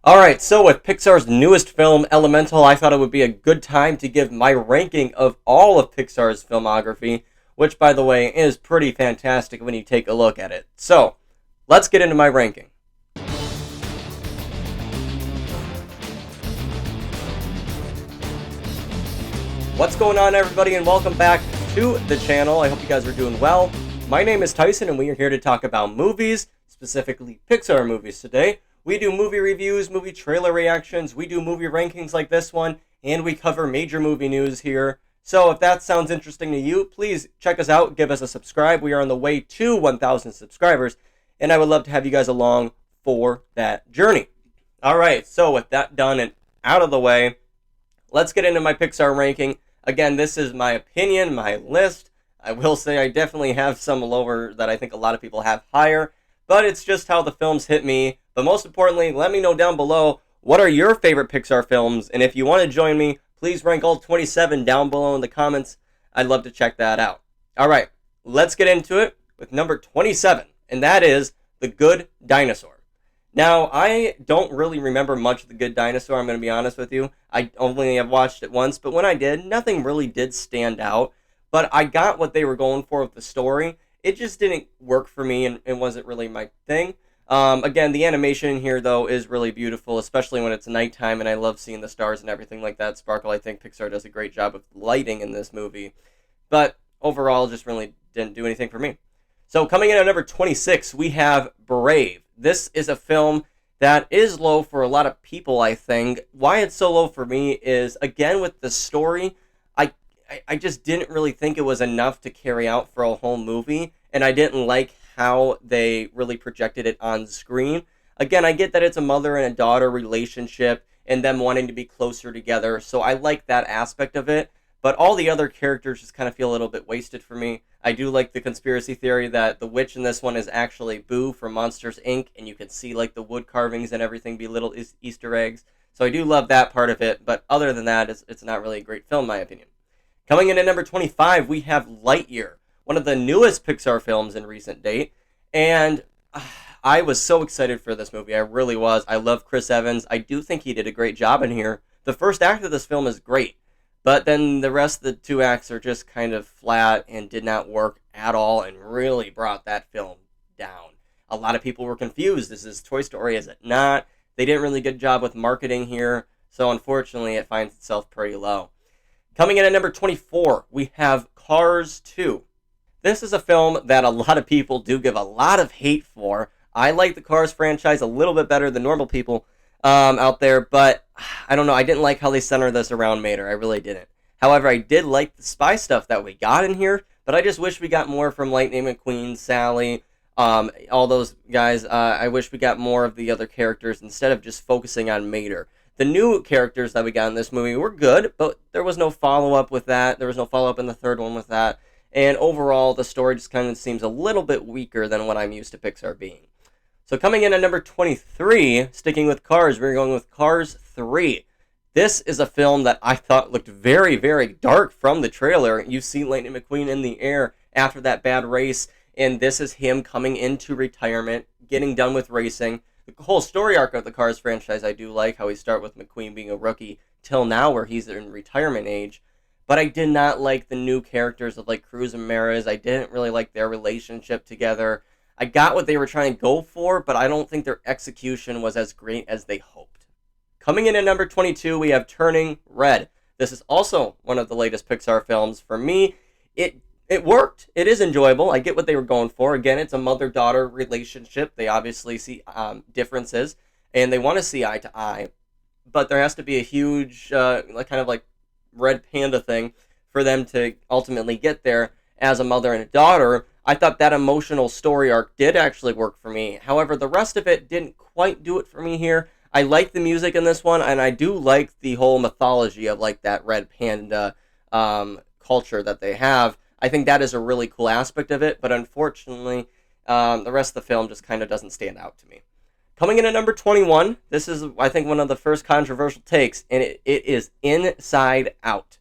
Alright, so with Pixar's newest film, Elemental, I thought it would be a good time to give my ranking of all of Pixar's filmography, which, by the way, is pretty fantastic when you take a look at it. So, let's get into my ranking. What's going on, everybody, and welcome back to the channel. I hope you guys are doing well. My name is Tyson, and we are here to talk about movies, specifically Pixar movies today. We do movie reviews, movie trailer reactions, we do movie rankings like this one, and we cover major movie news here. So if that sounds interesting to you, please check us out, give us a subscribe. We are on the way to 1,000 subscribers, and I would love to have you guys along for that journey. Alright, so with that done and out of the way, let's get into my Pixar ranking. Again, this is my opinion, my list. I will say I definitely have some lower that I think a lot of people have higher, but it's just how the films hit me. But most importantly, let me know down below, what are your favorite Pixar films? And if you want to join me, please rank all 27 down below in the comments. I'd love to check that out. Alright, let's get into it with number 27, and that is The Good Dinosaur. Now, I don't really remember much of The Good Dinosaur, I'm going to be honest with you. I only have watched it once, but when I did, nothing really did stand out. But I got what they were going for with the story. It just didn't work for me, and it wasn't really my thing. Again, the animation here, though, is really beautiful, especially when it's nighttime, and I love seeing the stars and everything like that sparkle. I think Pixar does a great job of lighting in this movie. But overall, just really didn't do anything for me. So coming in at number 26, we have Brave. This is a film that is low for a lot of people, I think. Why it's so low for me is, again, with the story, I just didn't really think it was enough to carry out for a whole movie, and I didn't like how they really projected it on screen. Again, I get that it's a mother and a daughter relationship, and them wanting to be closer together, so I like that aspect of it, but all the other characters just kind of feel a little bit wasted for me. I do like the conspiracy theory that the witch in this one is actually Boo from Monsters, Inc., and you can see like the wood carvings and everything be little Easter eggs, so I do love that part of it, but other than that, it's not really a great film in my opinion. Coming in at number 25, we have Lightyear, one of the newest Pixar films in recent date, and I was so excited for this movie. I really was. I love Chris Evans. I do think he did a great job in here. The first act of this film is great, but then the rest of the two acts are just kind of flat and did not work at all and really brought that film down. A lot of people were confused. Is this Toy Story? Is it not? They didn't really good job with marketing here, so unfortunately it finds itself pretty low. Coming in at number 24, we have Cars 2. This is a film that a lot of people do give a lot of hate for. I like the Cars franchise a little bit better than normal people out there, but I don't know, I didn't like how they center this around Mater. I really didn't. However, I did like the spy stuff that we got in here, but I just wish we got more from Lightning McQueen, Sally, all those guys. I wish we got more of the other characters instead of just focusing on Mater. The new characters that we got in this movie were good, but there was no follow-up with that. There was no follow-up in the third one with that. And overall, the story just kind of seems a little bit weaker than what I'm used to Pixar being. So coming in at number 23, sticking with Cars, we're going with Cars 3. This is a film that I thought looked very, very dark from the trailer. You see Lightning McQueen in the air after that bad race, and this is him coming into retirement, getting done with racing. The whole story arc of the Cars franchise, I do like how we start with McQueen being a rookie till now where he's in retirement age. But I did not like the new characters of like Cruz and Maris. I didn't really like their relationship together. I got what they were trying to go for, but I don't think their execution was as great as they hoped. Coming in at number 22, we have Turning Red. This is also one of the latest Pixar films. For me, it worked. It is enjoyable. I get what they were going for. Again, it's a mother-daughter relationship. They obviously see differences, and they want to see eye to eye. But there has to be a huge, kind of like red panda thing for them to ultimately get there as a mother and a daughter. I thought that emotional story arc did actually work for me. However, the rest of it didn't quite do it for me here. I like the music in this one, and I do like the whole mythology of like that red panda culture that they have. I think that is a really cool aspect of it, but unfortunately, the rest of the film just kind of doesn't stand out to me. Coming in at number 21, this is, I think, one of the first controversial takes, and it is Inside Out.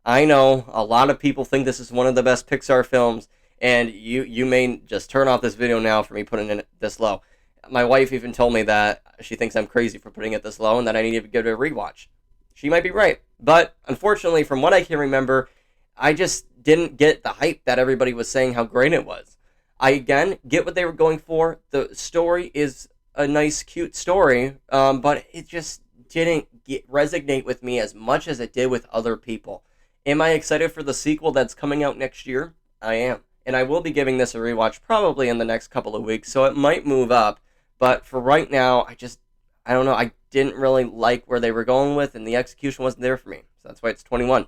I know a lot of people think this is one of the best Pixar films, and you may just turn off this video now for me putting it this low. My wife even told me that she thinks I'm crazy for putting it this low and that I need to give it a rewatch. She might be right. But unfortunately, from what I can remember, I just didn't get the hype that everybody was saying how great it was. I, again, get what they were going for. The story is a nice, cute story, but it just didn't resonate with me as much as it did with other people. Am I excited for the sequel that's coming out next year? I am. And I will be giving this a rewatch probably in the next couple of weeks, so it might move up. But for right now, I don't know, I didn't really like where they were going with, and the execution wasn't there for me. So that's why it's 21.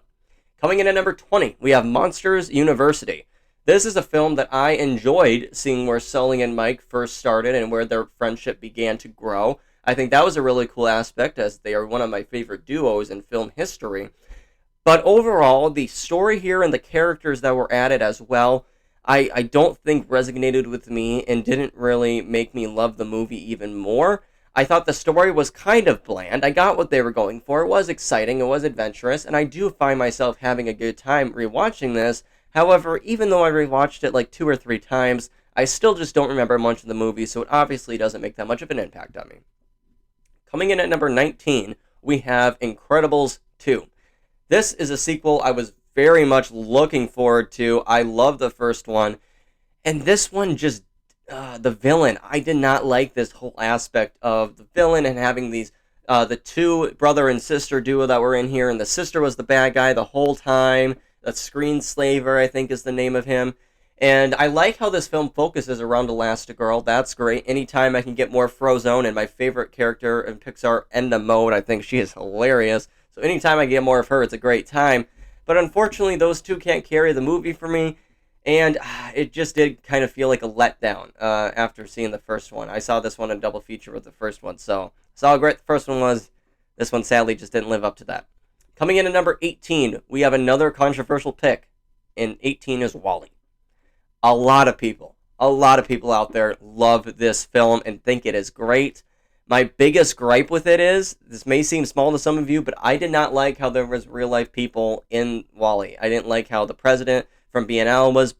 Coming in at number 20, we have Monsters University. This is a film that I enjoyed seeing where Sully and Mike first started and where their friendship began to grow. I think that was a really cool aspect, as they are one of my favorite duos in film history. But overall, the story here and the characters that were added as well, I don't think resonated with me and didn't really make me love the movie even more. I thought the story was kind of bland. I got what they were going for. It was exciting, it was adventurous, and I do find myself having a good time rewatching this. However, even though I rewatched it like 2 or 3 times, I still just don't remember much of the movie, so it obviously doesn't make that much of an impact on me. Coming in at number 19, we have Incredibles 2. This is a sequel I was very much looking forward to. I love the first one. And this one just, the villain. I did not like this whole aspect of the villain and having these, the two brother and sister duo that were in here. And the sister was the bad guy the whole time. A Screenslaver, I think is the name of him. And I like how this film focuses around Elastigirl. That's great. Anytime I can get more Frozone, and my favorite character in Pixar, Nemo, I think she is hilarious. So anytime I get more of her, it's a great time. But unfortunately, those two can't carry the movie for me, and it just did kind of feel like a letdown after seeing the first one. I saw this one in double feature with the first one, so saw how great the first one was. This one sadly just didn't live up to that. Coming in at number 18, we have another controversial pick, and 18 is Wally. A lot of people out there love this film and think it is great. My biggest gripe with it is, this may seem small to some of you, but I did not like how there was real-life people in Wall-E. I didn't like how the president from BNL was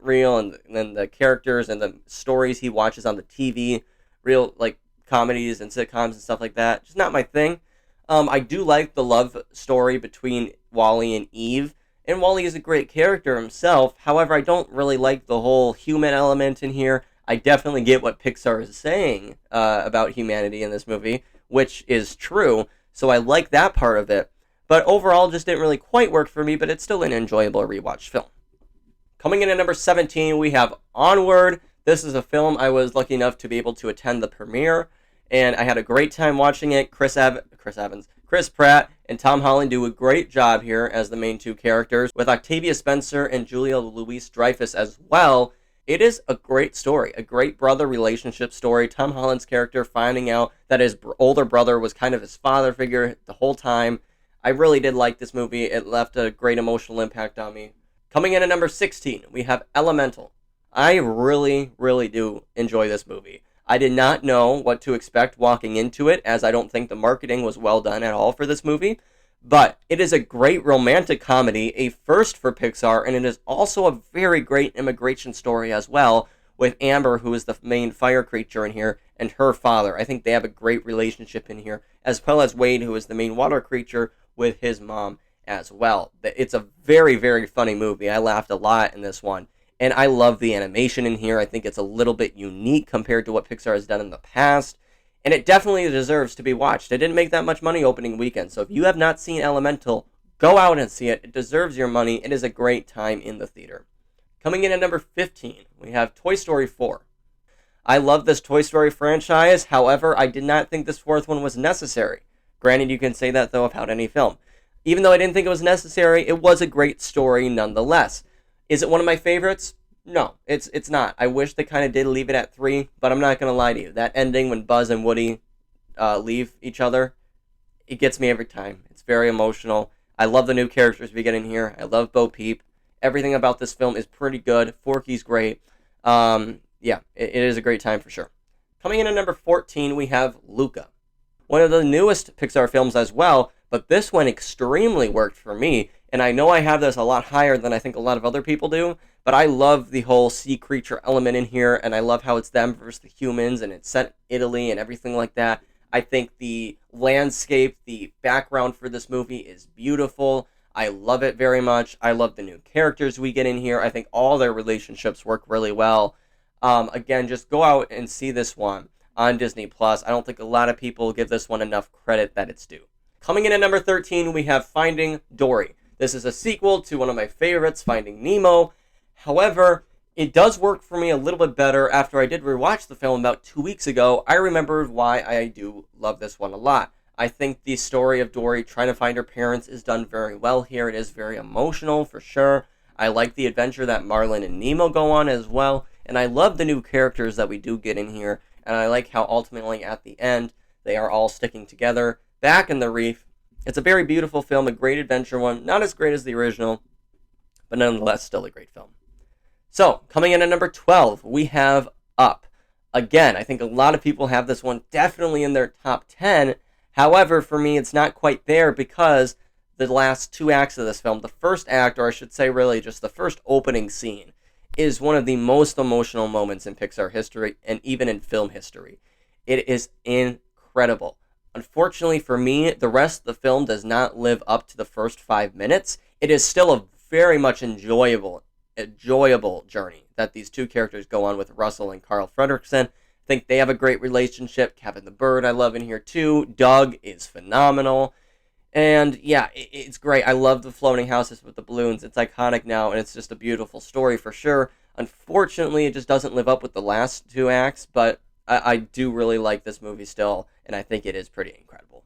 real, and then the characters and the stories he watches on the TV, real, like, comedies and sitcoms and stuff like that. Just not my thing. I do like the love story between Wall-E and Eve, and Wall-E is a great character himself. However, I don't really like the whole human element in here. I definitely get what Pixar is saying about humanity in this movie, which is true, so I like that part of it. But overall, just didn't really quite work for me, but it's still an enjoyable rewatch film. Coming in at number 17, we have Onward. This is a film I was lucky enough to be able to attend the premiere, and I had a great time watching it. Chris Pratt and Tom Holland do a great job here as the main two characters, with Octavia Spencer and Julia Louis-Dreyfus as well. It is a great story, a great brother relationship story. Tom Holland's character finding out that his older brother was kind of his father figure the whole time. I really did like this movie. It left a great emotional impact on me. Coming in at number 16, we have Elemental. I really, really do enjoy this movie. I did not know what to expect walking into it, as I don't think the marketing was well done at all for this movie. But it is a great romantic comedy, a first for Pixar, and it is also a very great immigration story as well, with Amber, who is the main fire creature in here, and her father. I think they have a great relationship in here, as well as Wade, who is the main water creature, with his mom as well. It's a very, very funny movie. I laughed a lot in this one. And I love the animation in here. I think it's a little bit unique compared to what Pixar has done in the past. And it definitely deserves to be watched. It didn't make that much money opening weekend. So if you have not seen Elemental, go out and see it. It deserves your money. It is a great time in the theater. Coming in at number 15, we have Toy Story 4. I love this Toy Story franchise. However, I did not think this fourth one was necessary. Granted, you can say that, though, about any film. Even though I didn't think it was necessary, it was a great story nonetheless. Is it one of my favorites? No, it's not. I wish they kind of did leave it at 3, but I'm not going to lie to you. That ending when Buzz and Woody leave each other, it gets me every time. It's very emotional. I love the new characters we get in here. I love Bo Peep. Everything about this film is pretty good. Forky's great. Yeah, it is a great time for sure. Coming in at number 14, we have Luca. One of the newest Pixar films as well, but this one extremely worked for me. And I know I have this a lot higher than I think a lot of other people do, but I love the whole sea creature element in here, and I love how it's them versus the humans, and it's set in Italy and everything like that. I think the landscape, the background for this movie is beautiful. I love it very much. I love the new characters we get in here. I think all their relationships work really well. Again, just go out and see this one on Disney Plus. I don't think a lot of people give this one enough credit that it's due. Coming in at number 13, we have Finding Dory. This is a sequel to one of my favorites, Finding Nemo. However, it does work for me a little bit better after I did rewatch the film about 2 weeks ago. I remembered why I do love this one a lot. I think the story of Dory trying to find her parents is done very well here. It is very emotional, for sure. I like the adventure that Marlin and Nemo go on as well. And I love the new characters that we do get in here. And I like how ultimately at the end, they are all sticking together back in the reef. It's a very beautiful film, a great adventure one. Not as great as the original, but nonetheless still a great film. So, coming in at number 12, we have Up. Again, I think a lot of people have this one definitely in their top 10. However, for me, it's not quite there because the last 2 acts of this film, the first act, or I should say really just the first opening scene, is one of the most emotional moments in Pixar history and even in film history. It is incredible. Unfortunately for me, the rest of the film does not live up to the first 5 minutes. It is still a very much enjoyable journey that these two characters go on with Russell and Carl Fredricksen. I think they have a great relationship. Kevin the Bird I love in here too. Doug is phenomenal. And yeah, it's great. I love the floating houses with the balloons. It's iconic now, and it's just a beautiful story for sure. Unfortunately, it just doesn't live up with the last 2 acts, but I do really like this movie still, and I think it is pretty incredible.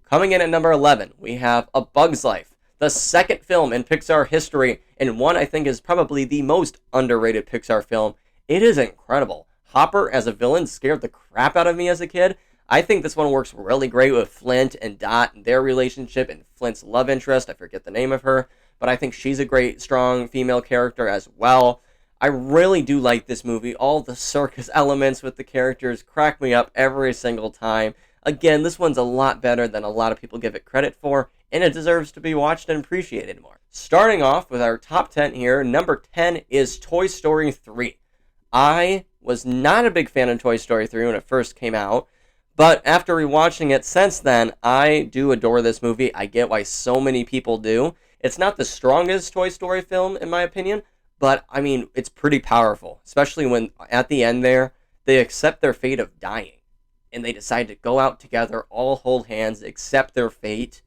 Coming in at number 11, we have A Bug's Life, the second film in Pixar history, and one I think is probably the most underrated Pixar film. It is incredible. Hopper as a villain scared the crap out of me as a kid. I think this one works really great with Flint and Dot and their relationship and Flint's love interest. I forget the name of her, but I think she's a great, strong female character as well. I really do like this movie. All the circus elements with the characters crack me up every single time. Again, this one's a lot better than a lot of people give it credit for, and it deserves to be watched and appreciated more. Starting off with our top 10 here, number 10 is Toy Story 3. I was not a big fan of Toy Story 3 when it first came out, but after rewatching it since then, I do adore this movie. I get why so many people do. It's not the strongest Toy Story film, in my opinion, but, I mean, it's pretty powerful, especially when, at the end there, they accept their fate of dying, and they decide to go out together, all hold hands, accept their fate.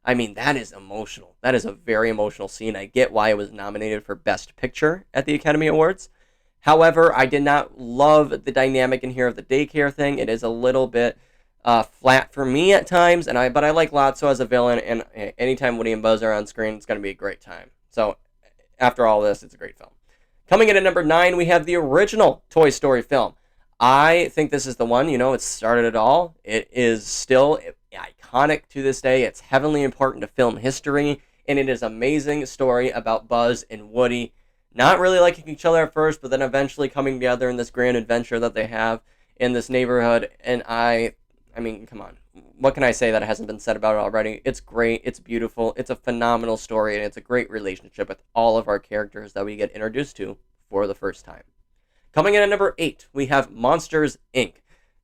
I mean, that is emotional. That is a very emotional scene. I get why it was nominated for Best Picture at the Academy Awards. However, I did not love the dynamic in here of the daycare thing. It is a little bit flat for me at times, but I like Lotso as a villain, and anytime Woody and Buzz are on screen, it's going to be a great time. So, after all this, it's a great film. Coming in at number 9, we have the original Toy Story film. I think this is the one, it started it all. It is still iconic to this day. It's heavily important to film history, and it is an amazing story about Buzz and Woody not really liking each other at first, but then eventually coming together in this grand adventure that they have in this neighborhood. And I mean, come on. What can I say that hasn't been said about it already? It's great. It's beautiful. It's a phenomenal story, and it's a great relationship with all of our characters that we get introduced to for the first time. Coming in at number 8, we have Monsters, Inc.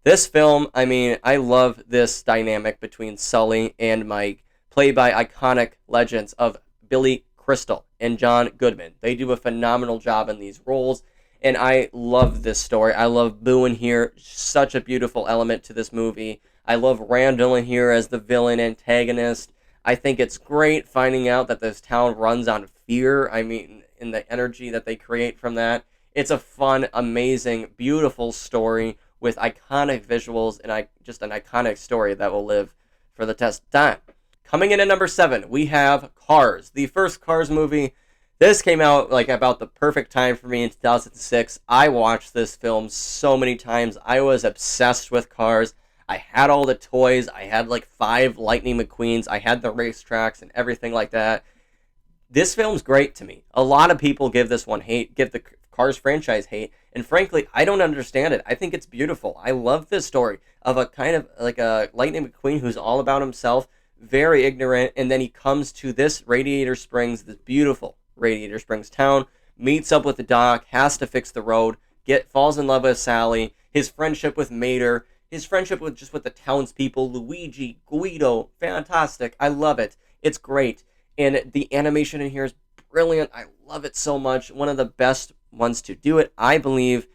This film, I love this dynamic between Sully and Mike, played by iconic legends of Billy Crystal and John Goodman. They do a phenomenal job in these roles, and I love this story. I love Boo in here. Such a beautiful element to this movie. I love Randall in here as the villain antagonist. I think it's great finding out that this town runs on fear. In the energy that they create from that. It's a fun, amazing, beautiful story with iconic visuals and just an iconic story that will live for the test of time. Coming in at number 7, we have Cars, the first Cars movie. This came out about the perfect time for me in 2006. I watched this film so many times. I was obsessed with Cars. I had all the toys. I had 5 Lightning McQueens. I had the racetracks and everything like that. This film's great to me. A lot of people give this one hate, give the Cars franchise hate, and frankly, I don't understand it. I think it's beautiful. I love this story of a kind of a Lightning McQueen who's all about himself, very ignorant, and then he comes to this Radiator Springs, this beautiful Radiator Springs town, meets up with the doc, has to fix the road, falls in love with Sally, his friendship with Mater, his friendship with the townspeople, Luigi, Guido, fantastic. I love it. It's great. And the animation in here is brilliant. I love it so much. One of the best ones to do it, I believe.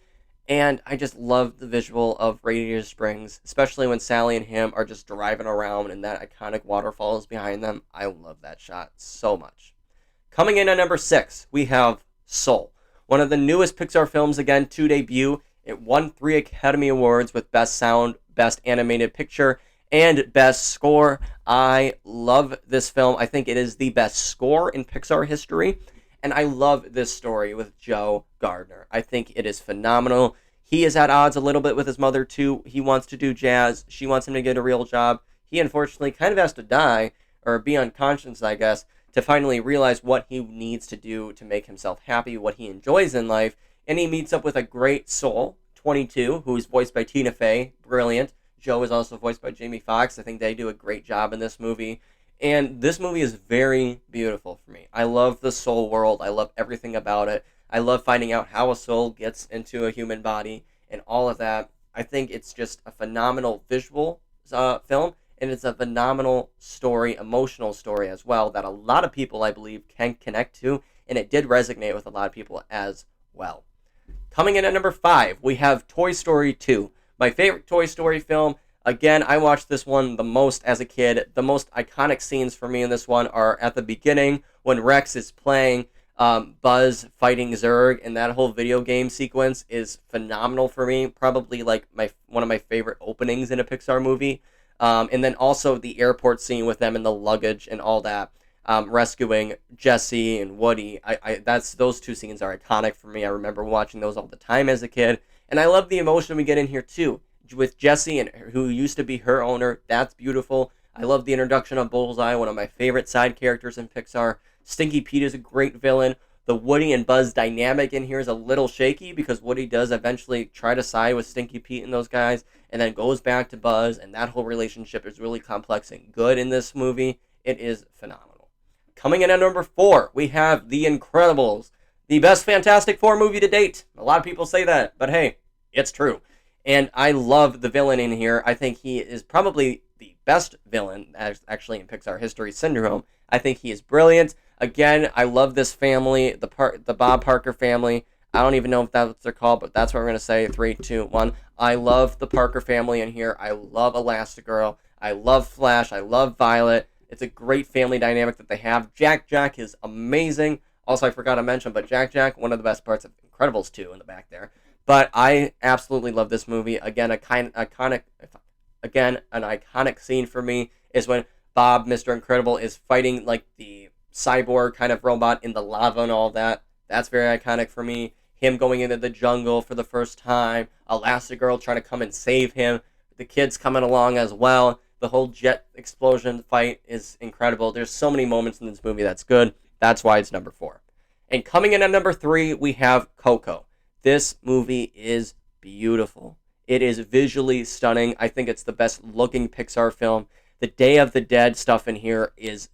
And I just love the visual of Radiator Springs, especially when Sally and him are just driving around and that iconic waterfall is behind them. I love that shot so much. Coming in at number 6, we have Soul. One of the newest Pixar films, again, to debut. It won 3 Academy Awards with Best Sound, Best Animated Picture, and Best Score. I love this film. I think it is the best score in Pixar history. And I love this story with Joe Gardner. I think it is phenomenal. He is at odds a little bit with his mother, too. He wants to do jazz. She wants him to get a real job. He, unfortunately, kind of has to die, or be unconscious, I guess, to finally realize what he needs to do to make himself happy, what he enjoys in life. And he meets up with a great soul, 22, who is voiced by Tina Fey. Brilliant. Joe is also voiced by Jamie Foxx. I think they do a great job in this movie. And this movie is very beautiful for me. I love the soul world. I love everything about it. I love finding out how a soul gets into a human body and all of that. I think it's just a phenomenal visual film, and it's a phenomenal story, emotional story as well, that a lot of people, I believe, can connect to, and it did resonate with a lot of people as well. Coming in at number 5, we have Toy Story 2. My favorite Toy Story film. Again, I watched this one the most as a kid. The most iconic scenes for me in this one are at the beginning when Rex is playing Buzz fighting Zurg, and that whole video game sequence is phenomenal for me. Probably like one of my favorite openings in a Pixar movie. And then also the airport scene with them and the luggage and all that, rescuing Jessie and Woody. Those two scenes are iconic for me. I remember watching those all the time as a kid, and I love the emotion we get in here too. With Jessie, and who used to be her owner. That's beautiful. I love the introduction of Bullseye, one of my favorite side characters in Pixar. Stinky Pete is a great villain. The Woody and Buzz dynamic in here is a little shaky because Woody does eventually try to side with Stinky Pete and those guys, and then goes back to Buzz, and that whole relationship is really complex and good in this movie. It is phenomenal. Coming in at number 4, we have The Incredibles, the best Fantastic Four movie to date. A lot of people say that, but hey, it's true. And I love the villain in here. I think he is probably the best villain, actually, in Pixar history, Syndrome. I think he is brilliant. Again, I love this family, the Bob Parker family. I don't even know if that's what they're called, but that's what we're going to say. 3, 2, 1. I love the Parker family in here. I love Elastigirl. I love Flash. I love Violet. It's a great family dynamic that they have. Jack is amazing. Also, I forgot to mention, but Jack, one of the best parts of Incredibles 2 in the back there. But I absolutely love this movie. Again, an iconic scene for me is when Bob, Mr. Incredible, is fighting like the cyborg kind of robot in the lava and all that. That's very iconic for me. Him going into the jungle for the first time. Elastigirl trying to come and save him. The kids coming along as well. The whole jet explosion fight is incredible. There's so many moments in this movie that's good. That's why it's number 4. And coming in at number 3, we have Coco. This movie is beautiful. It is visually stunning. I think it's the best looking Pixar film. The Day of the Dead stuff in here is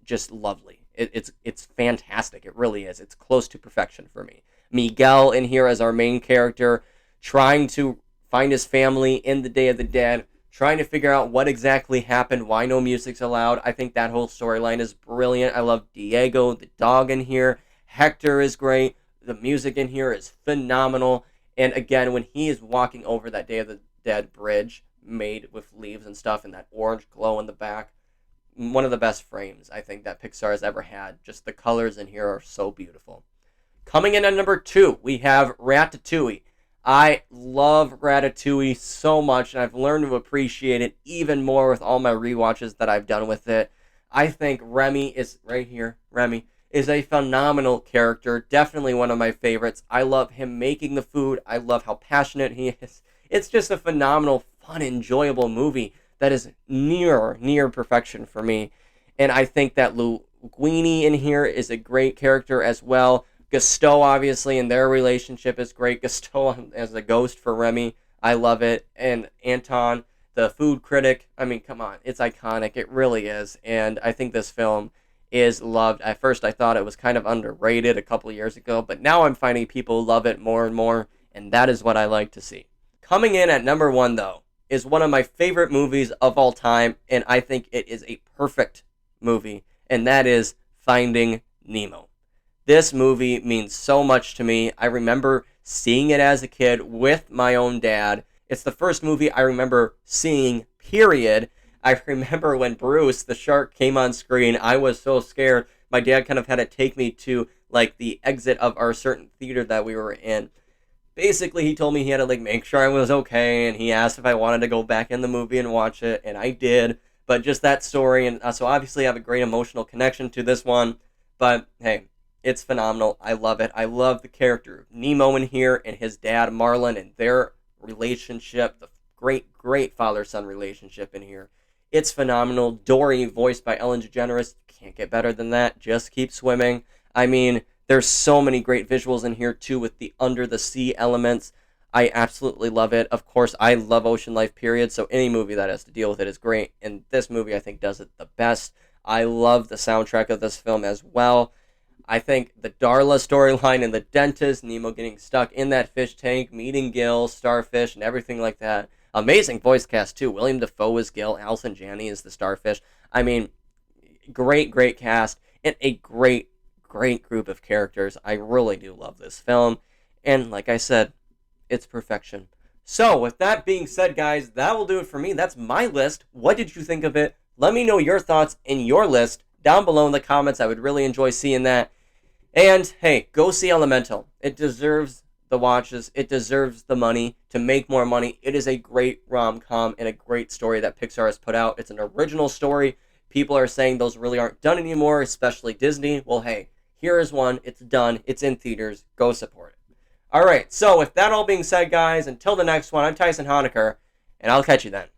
just lovely. It's fantastic. It really is. It's close to perfection for me. Miguel in here as our main character, trying to find his family in the Day of the Dead, trying to figure out what exactly happened, why no music's allowed. I think that whole storyline is brilliant. I love Diego, the dog in here. Hector is great. The music in here is phenomenal. And again, when he is walking over that Day of the Dead bridge made with leaves and stuff and that orange glow in the back, one of the best frames I think that Pixar has ever had. Just the colors in here are so beautiful. Coming in at number 2, we have Ratatouille. I love Ratatouille so much, and I've learned to appreciate it even more with all my rewatches that I've done with it. I think Remy is right here. Remy is a phenomenal character, definitely one of my favorites. I love him making the food. I love how passionate he is. It's just a phenomenal, fun, enjoyable movie that is near perfection for me. And I think that Linguini in here is a great character as well. Gusteau, obviously, and their relationship is great. Gusteau as a ghost for Remy, I love it. And Anton, the food critic, I mean, come on, it's iconic. It really is. And I think this film is loved. At first, I thought it was kind of underrated a couple years ago, but now I'm finding people love it more and more, and that is what I like to see. Coming in at number one, though, is one of my favorite movies of all time, and I think it is a perfect movie, and that is Finding Nemo. This movie means so much to me. I remember seeing it as a kid with my own dad. It's the first movie I remember seeing, period. I remember when Bruce, the shark, came on screen, I was so scared. My dad kind of had to take me to, like, the exit of our certain theater that we were in. Basically, he told me he had to, like, make sure I was okay, and he asked if I wanted to go back in the movie and watch it, and I did. But just that story, and so obviously I have a great emotional connection to this one. But, hey, it's phenomenal. I love it. I love the character of Nemo in here and his dad, Marlin, and their relationship, the great father-son relationship in here. It's phenomenal. Dory, voiced by Ellen DeGeneres, can't get better than that. Just keep swimming. I mean, there's so many great visuals in here, too, with the under-the-sea elements. I absolutely love it. Of course, I love ocean life, period, so any movie that has to deal with it is great, and this movie, I think, does it the best. I love the soundtrack of this film as well. I think the Darla storyline and the dentist, Nemo getting stuck in that fish tank, meeting Gil, starfish, and everything like that. Amazing voice cast, too. William Dafoe is Gil, Allison Janney is the starfish. I mean, great cast, and a great group of characters. I really do love this film, and like I said, it's perfection. So, with that being said, guys, that will do it for me. That's my list. What did you think of it? Let me know your thoughts in your list down below in the comments. I would really enjoy seeing that. And, hey, go see Elemental. It deserves the watches. It deserves the money to make more money. It is a great rom-com and a great story that Pixar has put out. It's an original story. People are saying those really aren't done anymore, especially Disney. Well, hey, here is one. It's done. It's in theaters. Go support it. All right, so with that all being said, guys, until the next one, I'm Tyson Honecker, and I'll catch you then.